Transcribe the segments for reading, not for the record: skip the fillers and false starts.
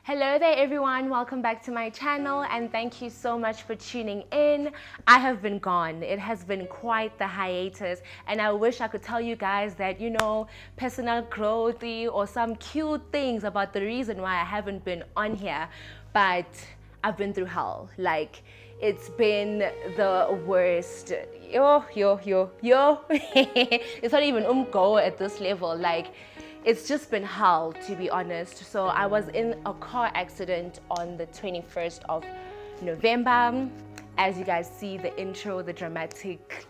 Hello there everyone, welcome back to my channel and thank you so much for tuning in. I have been gone. It has been quite the hiatus and I wish I could tell you guys that, personal growth or some cute things about the reason why I haven't been on here, but I've been through hell. Like, it's been the worst. Yo. It's not even go at this level. Like, it's just been hell, to be honest. So I was in a car accident on the 21st of November. As you guys see, the intro, the dramatic,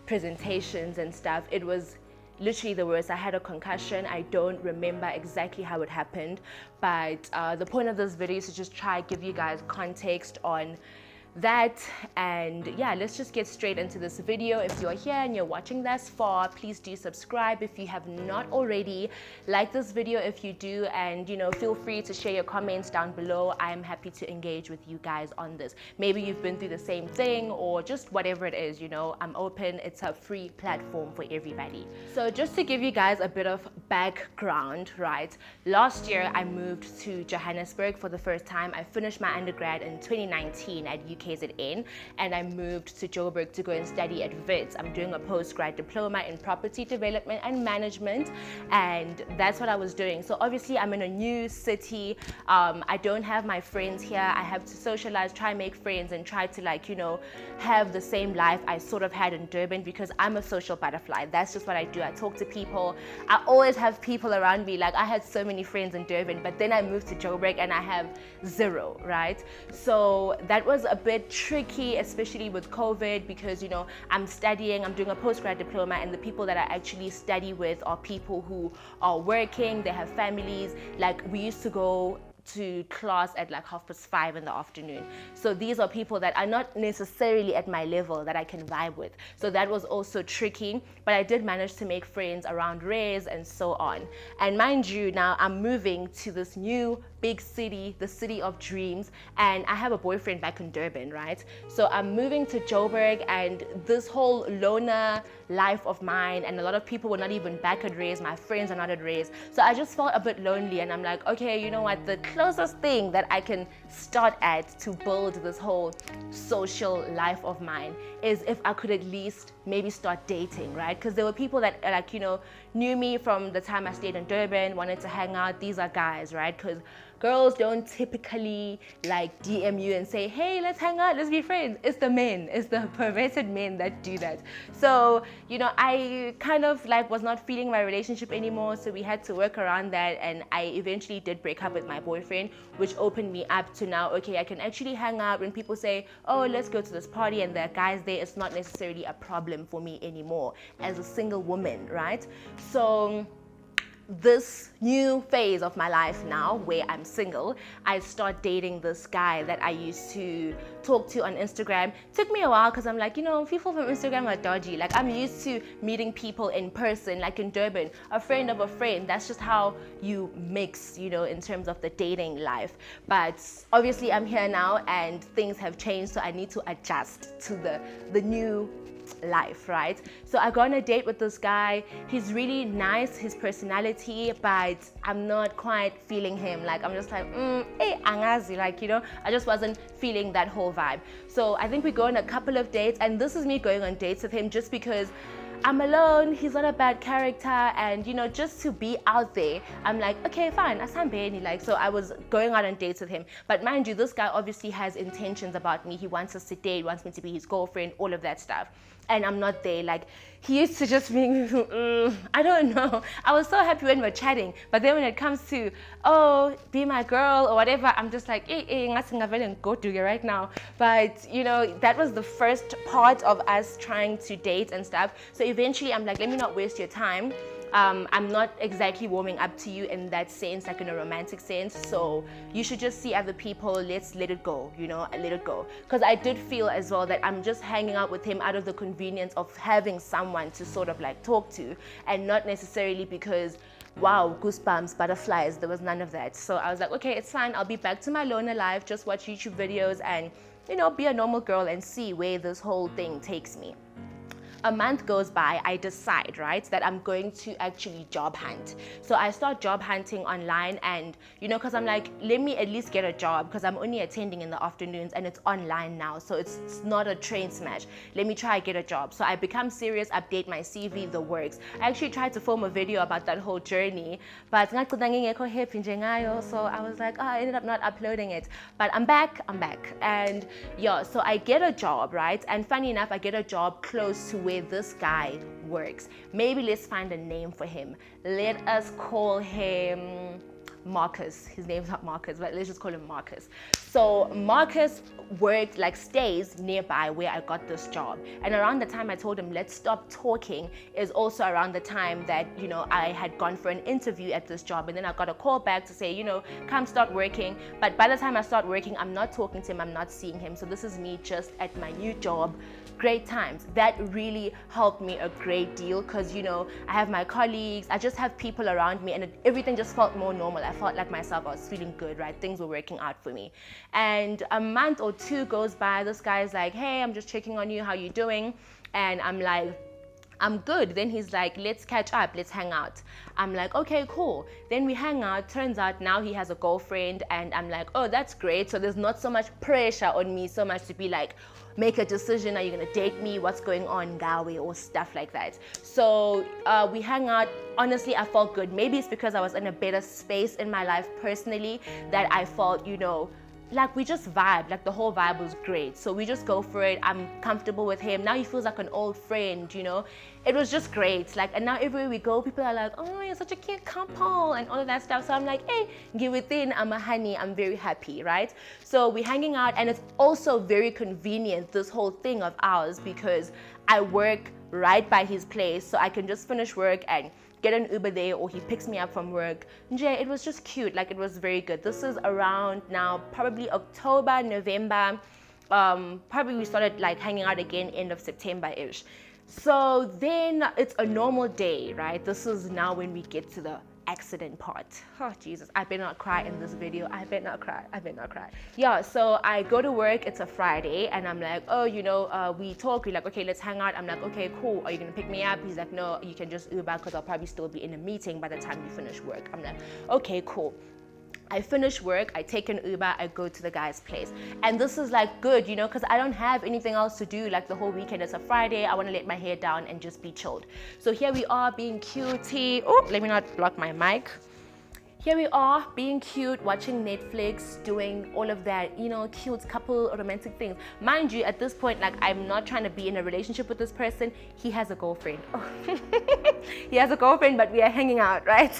presentations and stuff, it was literally the worst. I had a concussion. I don't remember exactly how it happened, but the point of this video is to just try to give you guys context on that. And yeah, let's just get straight into this video. If you're here and you're watching thus far, please do subscribe if you have not already. Like this video if you do, and feel free to share your comments down below. I'm happy to engage with you guys on this. Maybe you've been through the same thing or just whatever it is, I'm open. It's a free platform for everybody. So just to give you guys a bit of background, right? Last year I moved to Johannesburg for the first time. I finished my undergrad in 2019 at KZN, and I moved to Joburg to go and study at Wits. I'm doing a postgrad diploma in property development and management, and that's what I was doing. So obviously I'm in a new city. I don't have my friends here. I have to socialize, try and make friends, and try to have the same life I sort of had in Durban, because I'm a social butterfly. That's just what I do. I talk to people. I always have people around me. Like, I had so many friends in Durban, but then I moved to Joburg and I have zero, right? So that was a bit tricky, especially with COVID, because I'm studying, I'm doing a postgrad diploma, and the people that I actually study with are people who are working, they have families. Like, we used to go to class at like 5:30 in the afternoon. So these are people that are not necessarily at my level that I can vibe with. So that was also tricky, but I did manage to make friends around Reyes and so on. And mind you, now I'm moving to this new big city, the city of dreams, and I have a boyfriend back in Durban, right? So I'm moving to Joburg, and this whole loner life of mine, and a lot of people were not even back at Reyes. My friends are not at Reyes. So I just felt a bit lonely, and I'm like, okay, you know what? The closest thing that I can start at to build this whole social life of mine is if I could at least maybe start dating, right? Because there were people that knew me from the time I stayed in Durban, wanted to hang out. These are guys, right? Because girls don't typically DM you and say, hey, let's hang out, let's be friends. It's the men, it's the perverted men that do that. So, I kind of was not feeling my relationship anymore, so we had to work around that, and I eventually did break up with my boyfriend, which opened me up to now, okay, I can actually hang out. When people say, oh, let's go to this party and there are guys there, it's not necessarily a problem for me anymore as a single woman, right? So this new phase of my life now, where I'm single, I start dating this guy that I used to talk to on Instagram. Took me a while because I'm like, people from Instagram are dodgy. Like, I'm used to meeting people in person, like in Durban, a friend of a friend. That's just how you mix, in terms of the dating life. But obviously I'm here now and things have changed, so I need to adjust to the new life, right? So I go on a date with this guy. He's really nice, his personality, but I'm not quite feeling him. Like, I'm just like, hey, angazi, I just wasn't feeling that whole vibe. So I think we go on a couple of dates, and this is me going on dates with him just because I'm alone, he's not a bad character, and just to be out there, I'm like, okay, fine, so I was going out on dates with him. But mind you, this guy obviously has intentions about me. He wants us to date, wants me to be his girlfriend, all of that stuff. And I'm not there. Like, he used to just be, I don't know. I was so happy when we're chatting, but then when it comes to, oh, be my girl or whatever, I'm just like, go to you right now. But that was the first part of us trying to date and stuff. So eventually I'm like, let me not waste your time. I'm not exactly warming up to you in that sense, like in a romantic sense. So you should just see other people. Let's let it go, let it go. Because I did feel as well that I'm just hanging out with him out of the convenience of having someone to sort of talk to, and not necessarily because, wow, goosebumps, butterflies. There was none of that. So I was like, okay, it's fine. I'll be back to my loner life, just watch YouTube videos and, be a normal girl and see where this whole thing takes me. A month goes by, I decide, right, that I'm going to actually job hunt. So I start job hunting online, and because I'm like, let me at least get a job, because I'm only attending in the afternoons and it's online now, so it's not a train smash. Let me try get a job. So I become serious, update my CV, the works. I actually tried to film a video about that whole journey, but so I was like, I ended up not uploading it. But I'm back, and yeah, so I get a job, right? And funny enough, I get a job close to where this guy works. Maybe let's find a name for him. Let us call him Marcus. His name's not Marcus, but let's just call him Marcus. So Marcus stays nearby where I got this job. And around the time I told him, let's stop talking, is also around the time that, I had gone for an interview at this job. And then I got a call back to say, come start working. But by the time I start working, I'm not talking to him, I'm not seeing him. So this is me just at my new job. Great times. That really helped me a great deal, because I have my colleagues, I just have people around me, and everything just felt more normal. I felt like myself, I was feeling good, right? Things were working out for me. And a month or two goes by, this guy's like, hey, I'm just checking on you, how you doing? And I'm like, I'm good. Then he's like, let's catch up, let's hang out. I'm like, okay, cool. Then we hang out. Turns out now he has a girlfriend, and I'm like, oh, that's great. So there's not so much pressure on me, so much to be like, make a decision, are you gonna date me, what's going on, Gawe, or stuff like that. So we hang out. Honestly, I felt good. Maybe it's because I was in a better space in my life personally, that I felt, like we just vibe, like the whole vibe was great. So we just go for it. I'm comfortable with him. Now he feels like an old friend, It was just great. And now everywhere we go, people are like, oh, you're such a cute couple and all of that stuff. So I'm like, hey, give it in, I'm a honey, I'm very happy, right? So we're hanging out, and it's also very convenient, this whole thing of ours, because I work right by his place. So I can just finish work and get an Uber there, or he picks me up from work. It was just cute. It was very good. This is around now, probably October, November. Probably we started hanging out again end of September-ish. So then it's a normal day, right? This is now when we get to the accident part. Oh Jesus, I better not cry in this video. I better not cry. Yeah, so I go to work, it's a Friday, and I'm like, oh, we talk, we're like, okay, let's hang out. I'm like, okay, cool, are you gonna pick me up? He's like, no, you can just Uber, because I'll probably still be in a meeting by the time you finish work. I'm like, okay, cool. I finish work, I take an Uber, I go to the guy's place. And this is good, because I don't have anything else to do the whole weekend. It's a Friday, I want to let my hair down and just be chilled. So here we are being cutie. Oh, let me not block my mic. Here we are being cute, watching Netflix, doing all of that, cute couple romantic things. Mind you, at this point, I'm not trying to be in a relationship with this person. He has a girlfriend. Oh. He has a girlfriend, but we are hanging out, right?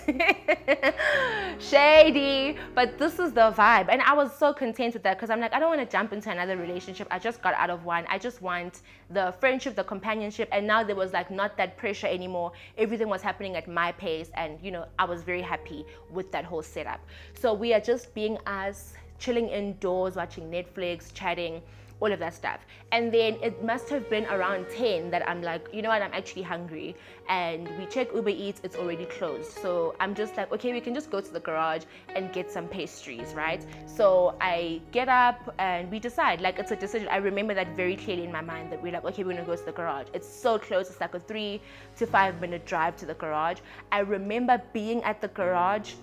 Shady. But this is the vibe. And I was so content with that, because I'm like, I don't want to jump into another relationship. I just got out of one. I just want the friendship, the companionship. And now there was not that pressure anymore. Everything was happening at my pace. And, I was very happy with that whole setup. So we are just being us, chilling indoors, watching Netflix, chatting, all of that stuff. And then it must have been around 10 that I'm like, you know what, I'm actually hungry. And we check Uber Eats, it's already closed. So I'm just like, okay, we can just go to the garage and get some pastries, right? So I get up and we decide, it's a decision. I remember that very clearly in my mind, that we're like, okay, we're gonna go to the garage. It's so close, it's like a 3 to 5 minute drive to the garage. I remember being at the garage,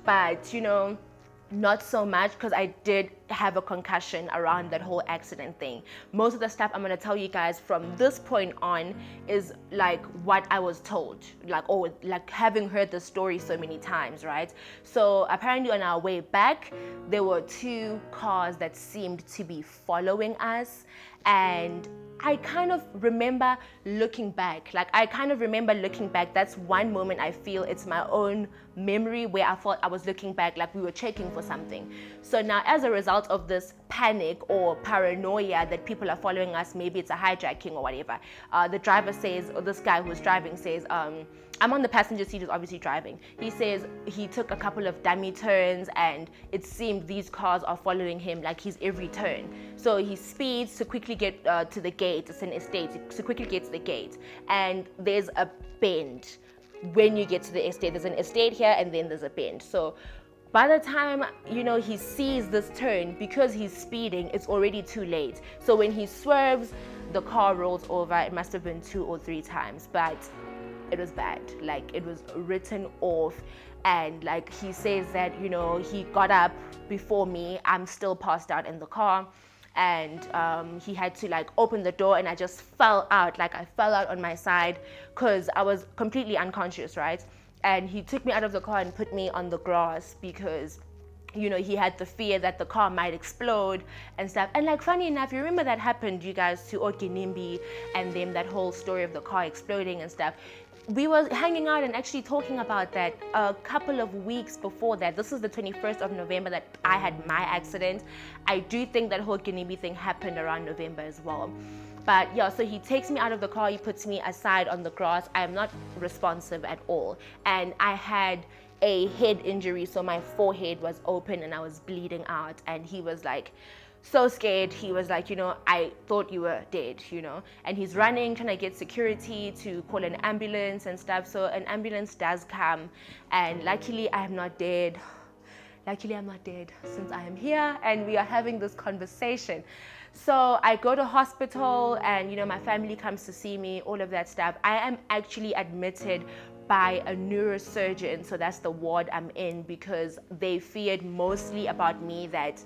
but not so much, because I did have a concussion around that whole accident thing. Most of the stuff I'm going to tell you guys from this point on is what I was told, having heard the story so many times, right? So apparently on our way back, there were 2 cars that seemed to be following us, and I kind of remember looking back. That's one moment I feel it's my own memory where I thought I was looking back we were checking for something. So now, as a result of this panic or paranoia that people are following us, maybe it's a hijacking or whatever, the driver says, or this guy who's driving says, I'm on the passenger seat, is obviously driving. He says he took a couple of dummy turns, and it seemed these cars are following him his every turn. So he speeds to quickly get to the gate. It's an estate. So quickly get to the gate, and there's a bend. When you get to the estate, there's an estate here, and then there's a bend. So By the time, he sees this turn, because he's speeding, it's already too late. So when he swerves, the car rolls over. It must have been 2 or 3 times, but it was bad. Like, it was written off. And like, he says that, he got up before me. I'm still passed out in the car. And he had to like open the door, and I just fell out. Like, I fell out on my side because I was completely unconscious, right? And he took me out of the car and put me on the grass because, he had the fear that the car might explode and stuff. And like, funny enough, you remember that happened, you guys, to Okinimbi and them, that whole story of the car exploding and stuff. We were hanging out and actually talking about that a couple of weeks before that. This is the 21st of November that I had my accident. I do think that whole Ginibi thing happened around November as well. But yeah, so he takes me out of the car, he puts me aside on the grass. I am not responsive at all. And I had a head injury, so my forehead was open and I was bleeding out. And he was like, so scared. He was like, I thought you were dead, and he's running, trying to get security to call an ambulance and stuff. So an ambulance does come, and luckily I'm not dead. Luckily I'm not dead, since I am here and we are having this conversation. So I go to hospital, and my family comes to see me, all of that stuff. I am actually admitted by a neurosurgeon, so that's the ward I'm in, because they feared mostly about me that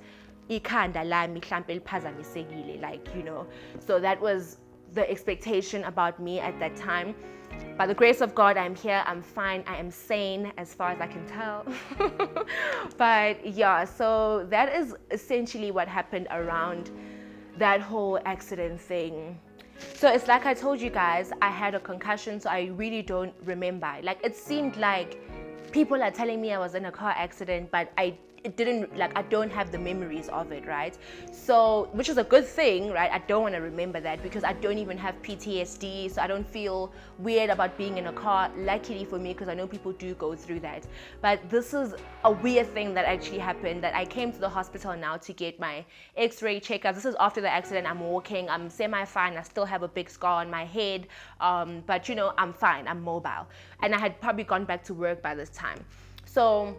ikhanda lami mhlambe liphazamisekile, so that was the expectation about me at that time. By the grace of God, I'm here, I'm fine, I am sane as far as I can tell. But yeah, so that is essentially what happened around that whole accident thing. So it's like I told you guys, I had a concussion, so I really don't remember. Like, it seemed like people are telling me I was in a car accident, but I don't have the memories of it, right? So, which is a good thing, right? I don't want to remember that because I don't even have PTSD, so I don't feel weird about being in a car, luckily for me, because I know people do go through that. But this is a weird thing that actually happened, that I came to the hospital now to get my x-ray checkup. This is after the accident. I'm walking, I'm semi-fine, I still have a big scar on my head, but I'm fine, I'm mobile. And I had probably gone back to work by this time. So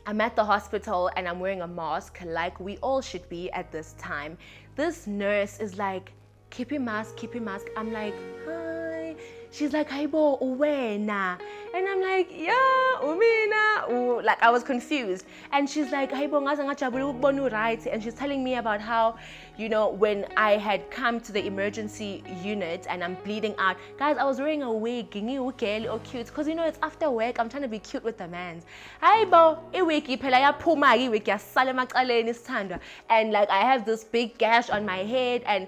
I'm at the hospital and I'm wearing a mask, like we all should be at this time. This nurse is like, keep your mask, keep your mask. I'm like, hi. She's like, Haibo, uwena. And I'm like, yeah, umina. Like, I was confused. And she's like, Haibo, right? And she's telling me about how, when I had come to the emergency unit and I'm bleeding out. Guys, I was wearing a wig, or cute, because it's after work, I'm trying to be cute with the man. Haibo, and like, I have this big gash on my head, and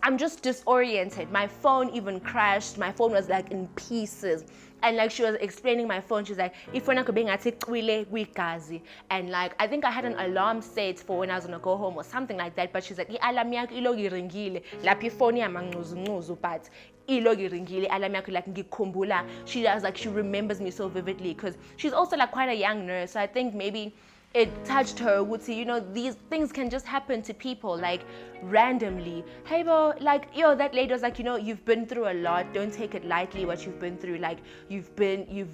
I'm just disoriented. My phone even crashed. My phone was like in pieces. And like, she was explaining my phone, she's like, if we're not going to and like, I think I had an alarm set for when I was gonna go home or something like that, but she's like, alarm yakho ilogi ringile lapha ifone yamanquzu but ilogi ringile alarm yakho like ngikhumbula. She was like, she remembers me so vividly because she's also like quite a young nurse, so I think maybe it touched her. These things can just happen to people like randomly. Hey bro, like, that lady was like, you've been through a lot, don't take it lightly what you've been through. Like, you've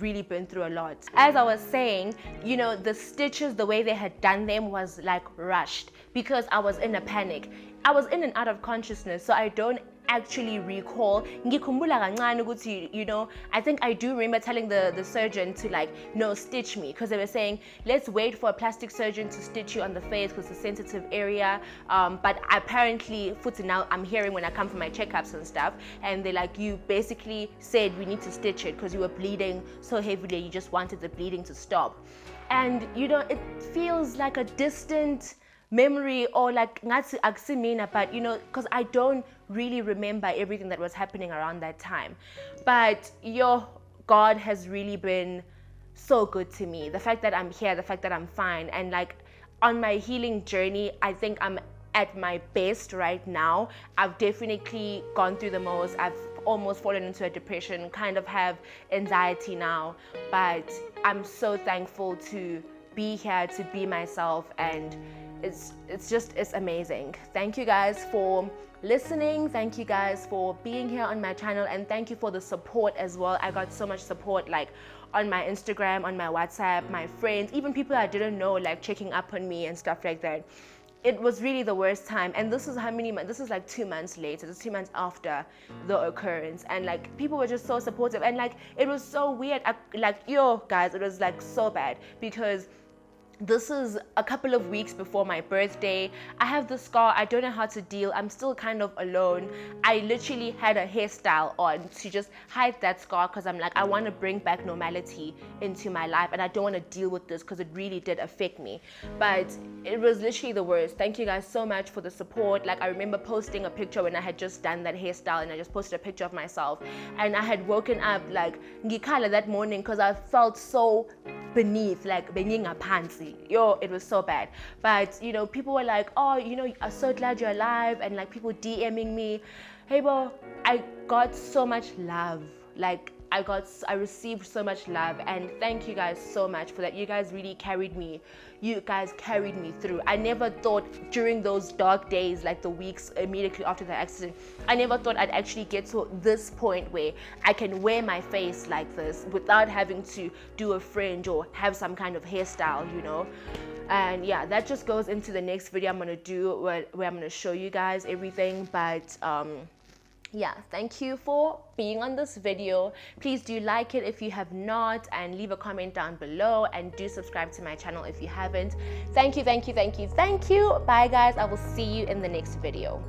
really been through a lot. As I was saying, the stitches, the way they had done them was like rushed because I was in a panic. I was in and out of consciousness, so I don't actually recall. I think I do remember telling the surgeon to like, no, stitch me, because they were saying, let's wait for a plastic surgeon to stitch you on the face because it's a sensitive area. But apparently, now I'm hearing when I come for my checkups and stuff, and they're like, you basically said we need to stitch it because you were bleeding so heavily, you just wanted the bleeding to stop. And it feels like a distant memory, or like ngathi akusimina, but because I don't really remember everything that was happening around that time. But God has really been so good to me. The fact that I'm here, the fact that I'm fine, and like on my healing journey, I think I'm at my best right now. I've definitely gone through the most. I've almost fallen into a depression, kind of have anxiety now, but I'm so thankful to be here, to be myself, and it's amazing. Thank you guys for listening. Thank you guys for being here on my channel, and thank you for the support as well. I got so much support, like on my Instagram, on my WhatsApp, my friends, even people I didn't know, like checking up on me and stuff like that. It was really the worst time, and this is how many months? This is like 2 months later. This is 2 months after the occurrence, and like people were just so supportive, and like it was so weird. Yo guys, it was like so bad because this is a couple of weeks before my birthday. I have the scar. I don't know how to deal. I'm still kind of alone. I literally had a hairstyle on to just hide that scar because I'm like, I want to bring back normality into my life, and I don't want to deal with this because it really did affect me. But it was literally the worst. Thank you guys so much for the support. Like, I remember posting a picture when I had just done that hairstyle, and I just posted a picture of myself, and I had woken up like ngikhala that morning because I felt so beneath, like being a pansy. Yo, it was so bad. But you know, people were like, oh, you know, I'm so glad you're alive, and like people DMing me. Hey bro, I got so much love. Like I received so much love, and thank you guys so much for that. You guys really carried me. You guys carried me through. I never thought during those dark days, like the weeks immediately after the accident, I never thought I'd actually get to this point where I can wear my face like this without having to do a fringe or have some kind of hairstyle, you know. And yeah, that just goes into the next video I'm gonna do where I'm gonna show you guys everything. But yeah, thank you for being on this video. Please do like it if you have not, and leave a comment down below, and do subscribe to my channel if you haven't. Thank you, thank you, thank you, thank you. Bye guys, I will see you in the next video.